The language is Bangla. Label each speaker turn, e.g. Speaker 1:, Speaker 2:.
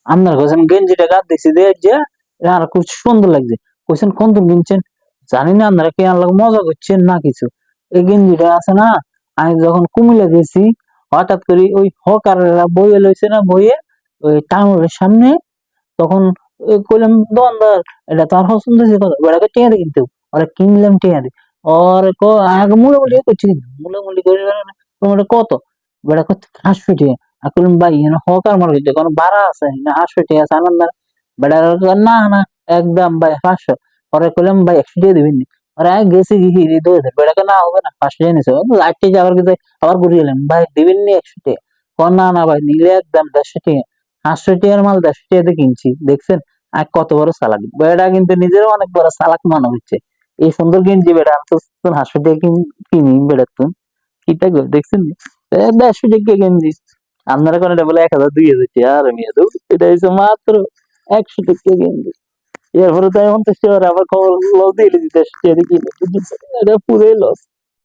Speaker 1: আপনার কাছে গেঞ্জিটা গাদ দেখছি দিয়ে যে আর খুব সুন্দর লাগছে। কইছেন কোন তুমি কিনছেন? জানি না আপনারা কি আনলাম মজা করছেন না কিছু। এই গেঞ্জিটা আছে না, আমি যখন কুমিল্লা গেছি হঠাৎ করে ওই হকাররা বইয়ে লইছে না, বইয়ে ওই টাউনের সামনে, তখন কইলাম দোকানদার এটা তো আর পছন্দ হয়েছে কত বেড়াকে টিয়া দি কিন্তু ওরা কিনলাম টিয়া দি ওর আগে মুড়ামুড়ি করছি কিন্তু মুড়ামুড়ি করে তোমার কত বেড়া কত 500 টিয়া। আর কইলাম ভাই এখানে হকার মার্কেটে কোনো ভাড়া আছে না? 800 টিয়া আছে আনন্দ বেড়া না না একদম ভাই 500। পরে কইলাম ভাই 100 টিয়া দিবেন নি? ওরা গেছি কি দৌড়ে বেড়াকে না হবে না 500 টিয়া নিছে লাইটটি যাওয়ার কিন্তু আবার ঘুরিয়ে এলাম ভাই দিবেন নি 100 টিয়া? না না ভাই নিলে একদম 150 টিয়া। 500 টিয়ার মাল 150 টিয়াতে কিনছি দেখছেন। আর কত বড় চালাক বেড়া কিন্তু নিজেরও অনেক বড় চালাক মনে হচ্ছে। এই সুন্দর গেঞ্জি বেড়া আমি তো 500 টাকা কিনি বেড়া তো কিটা গো দেখছেন 150 টাকা গেঞ্জি আপনারা কোন বলে 1000 2000 টাকা আর আমি এটা হচ্ছে মাত্র 100 টাকা গেঞ্জি। এরপরে তো এমন তো আবার খবর লস দিয়ে দিতে এটা পুরোই লস।